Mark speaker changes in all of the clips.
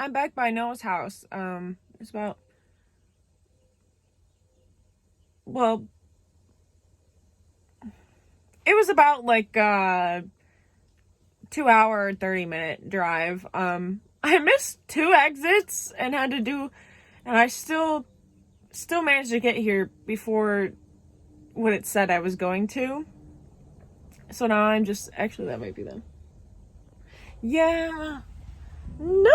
Speaker 1: I'm back by Noah's house. It's about, well, it was about like 2-hour, 30-minute drive. I missed 2 exits and I still managed to get here before what it said I was going to. So now I'm just, actually that might be them. Yeah. Noe!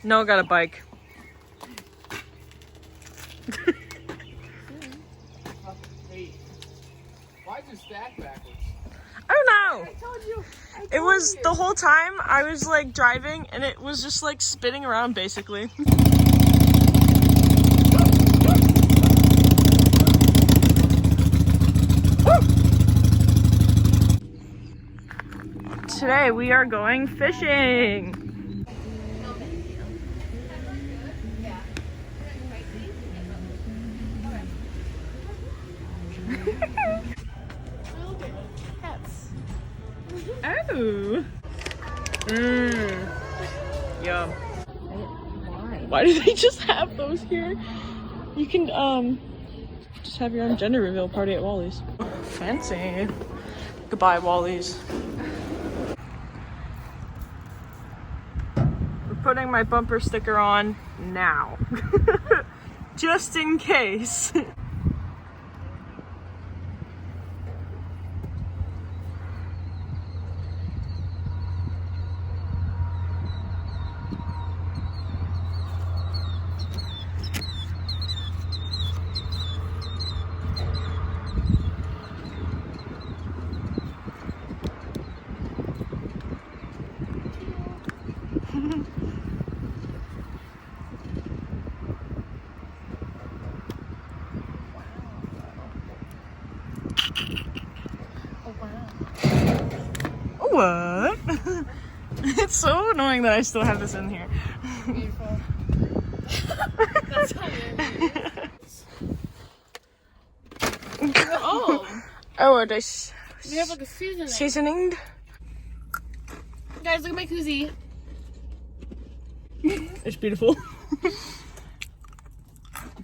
Speaker 1: Noah got a bike.
Speaker 2: Hey, why'd you stack backwards?
Speaker 1: I don't know.
Speaker 2: I told you.
Speaker 1: It was the whole time I was like driving and it was just like spinning around basically. Today we are going fishing. Oh. Yum. Why do they just have those here? You can just have your own gender reveal party at Wally's. Fancy. Goodbye, Wally's. We're putting my bumper sticker on now. Just in case. What? It's so annoying that I still have this in here.
Speaker 3: Beautiful. That's how Oh!
Speaker 1: Oh, are they
Speaker 3: We have like a seasoning.
Speaker 1: seasoning?
Speaker 3: Guys, look at my koozie.
Speaker 1: It's beautiful.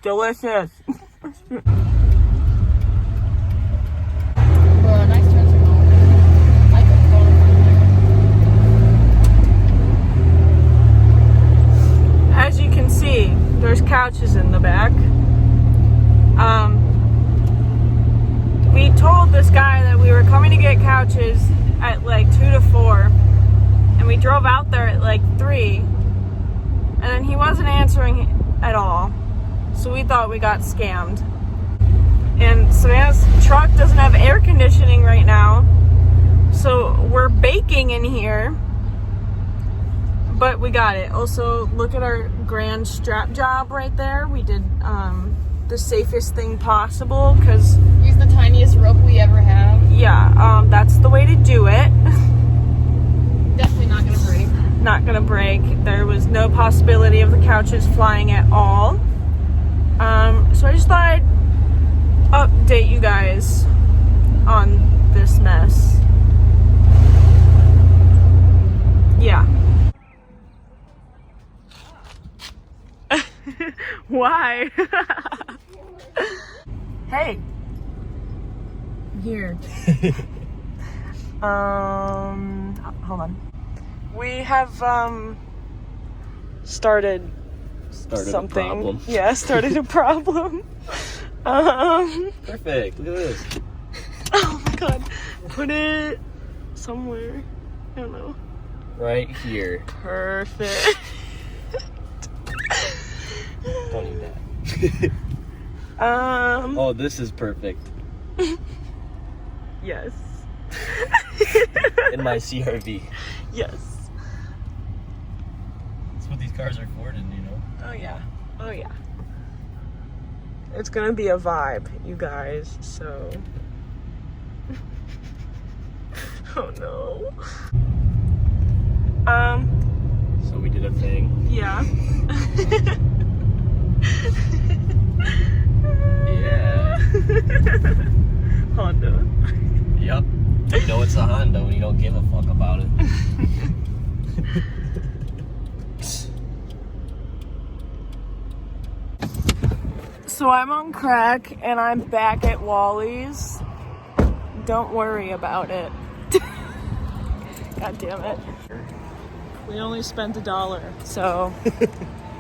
Speaker 1: Delicious.
Speaker 3: Well, nice turns are going. I like it going from
Speaker 1: As you can see, there's couches in the back. We told this guy that we were coming to get couches at like 2 to 4, and we drove out there at like 3, and then he wasn't answering at all, so we thought we got scammed. And Savannah's truck doesn't have air conditioning right now, so we're baking in here. But we got it. Also, look at our grand strap job right there. We did the safest thing possible because
Speaker 3: Use the tiniest rope we ever have.
Speaker 1: yeah, that's the way to do it.
Speaker 3: Definitely not gonna break.
Speaker 1: Not gonna break. There was no possibility of the couches flying at all. So I just thought I'd update you guys on this mess. Yeah. Why? Hey. Here. Hold on. We have started something.
Speaker 2: A problem.
Speaker 1: Yeah, started a problem.
Speaker 2: Perfect. Look at this.
Speaker 1: Oh my god. Put it somewhere. I don't know.
Speaker 2: Right here.
Speaker 1: Perfect.
Speaker 2: Don't need that. Oh, this is perfect.
Speaker 1: Yes.
Speaker 2: In my CRV.
Speaker 1: Yes.
Speaker 2: That's what these cars are for, you know?
Speaker 1: Oh yeah. Oh yeah. It's gonna be a vibe, you guys, so. Oh no.
Speaker 2: So we did a thing.
Speaker 1: Yeah.
Speaker 2: Yeah.
Speaker 1: Honda.
Speaker 2: Yep. You know it's a Honda when you don't give a fuck about it.
Speaker 1: So I'm on crack and I'm back at Wally's. Don't worry about it. God damn it. We only spent $1, so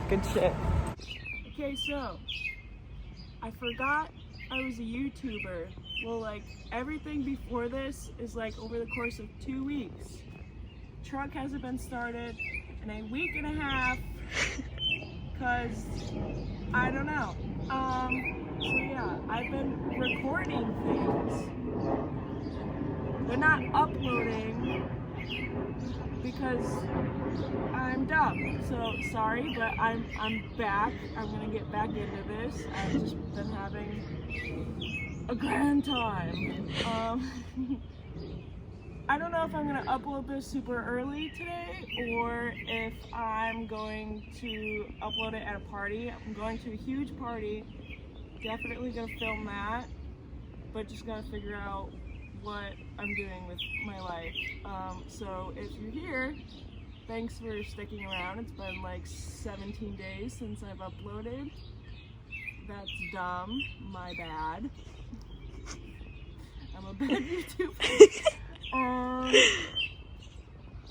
Speaker 1: good shit. Okay, so I forgot I was a YouTuber. Well, like everything before this is like over the course of 2 weeks. Truck hasn't been started in a week and a half because I don't know. So yeah, I've been recording things. They're not uploading because I'm dumb. So sorry, but I'm back. I'm gonna get back into this. I've just been having a grand time. I don't know if I'm gonna upload this super early today or if I'm going to upload it at a party. I'm going to a huge party. Definitely gonna film that, but just gotta figure out what I'm doing with my life. So if you're here, thanks for sticking around. It's been like 17 days since I've uploaded. That's dumb. My bad. I'm a bad YouTuber.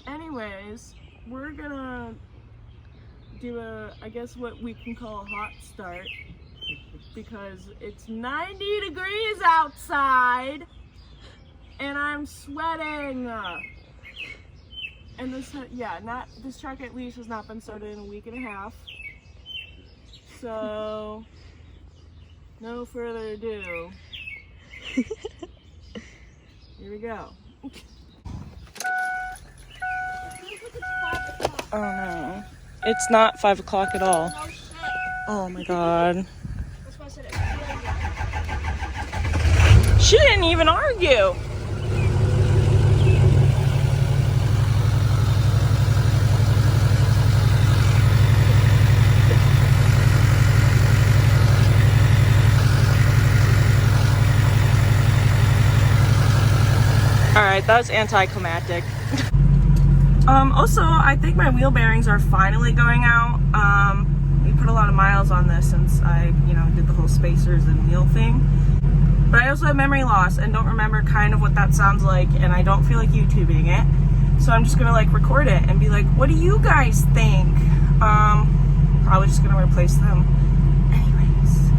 Speaker 1: Anyways, we're gonna do I guess what we can call a hot start because it's 90 degrees outside and I'm sweating. And this truck at least has not been started in a week and a half. So, no further ado. Here we go. Oh no. It's not 5 o'clock at all. Oh my god. She didn't even argue. Alright, that was anticlimactic. Also, I think my wheel bearings are finally going out. We put a lot of miles on this since I, did the whole spacers and wheel thing. But I also have memory loss and don't remember kind of what that sounds like, and I don't feel like YouTubing it. So I'm just gonna record it and be like, what do you guys think? Probably just gonna replace them. Anyways.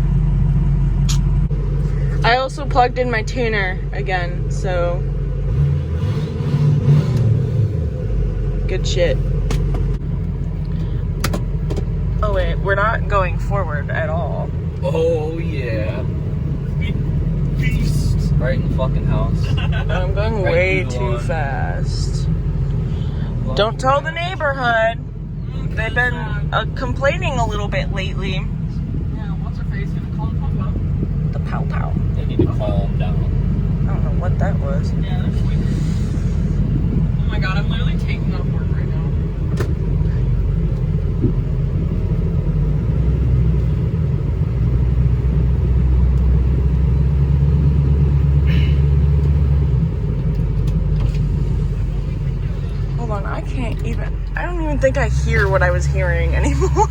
Speaker 1: I also plugged in my tuner again, so good shit. Oh wait, we're not going forward at all.
Speaker 2: Oh yeah. Beast. Right in the fucking house.
Speaker 1: I'm going way too fast. Don't tell the neighborhood. They've been complaining a little bit lately.
Speaker 3: Yeah, what's her face gonna call him
Speaker 1: The pow pow.
Speaker 2: They need to calm down.
Speaker 1: I don't know what that was.
Speaker 3: Yeah, that's weird. Oh my god, I'm literally taking off work right now.
Speaker 1: Hold on, I don't even think I hear what I was hearing anymore.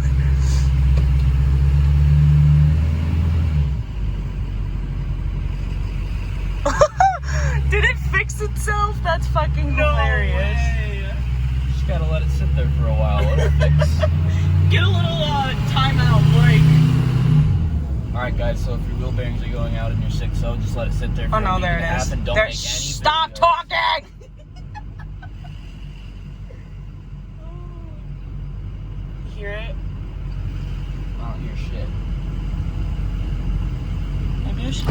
Speaker 1: Did it fix itself? That's fucking hilarious.
Speaker 2: Way. Just gotta let it sit there for a while. It'll fix.
Speaker 1: Get a little timeout break.
Speaker 2: Alright guys, so if your wheel bearings are going out and you're 6-0, just let it sit there for
Speaker 1: Oh no,
Speaker 2: a week
Speaker 1: there
Speaker 2: and a
Speaker 1: it
Speaker 2: half
Speaker 1: is.
Speaker 2: and don't
Speaker 1: There,
Speaker 2: make any
Speaker 1: stop
Speaker 2: video.
Speaker 1: talking! Hear it?
Speaker 2: I don't hear shit.
Speaker 1: Maybe I should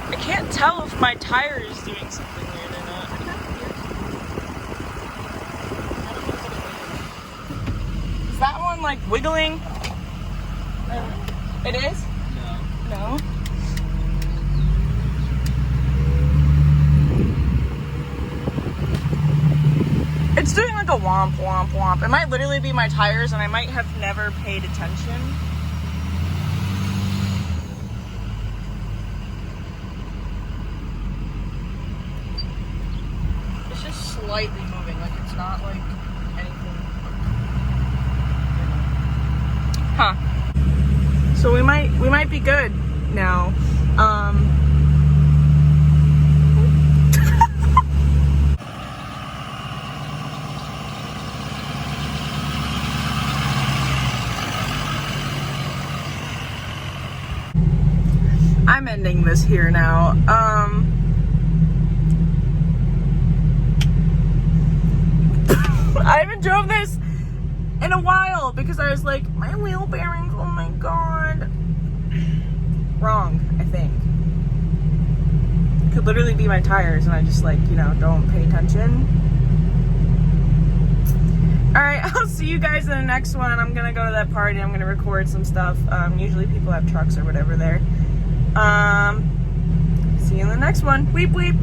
Speaker 1: I can't tell if my tire is doing something weird or not. Is that one wiggling? It is? No. It It's doing like a womp, womp, womp. It might literally be my tires, and I might have never paid attention.
Speaker 3: It's just slightly moving, like it's not like anything.
Speaker 1: Huh. So we might be good now. I'm ending this here now. I haven't drove this in a while because I was like, my wheel bearings, oh my god. Wrong, I think. Could literally be my tires and I just like, you know, don't pay attention. Alright, I'll see you guys in the next one. I'm gonna go to that party. I'm gonna record some stuff. Usually people have trucks or whatever there. See you in the next one. Weep, weep.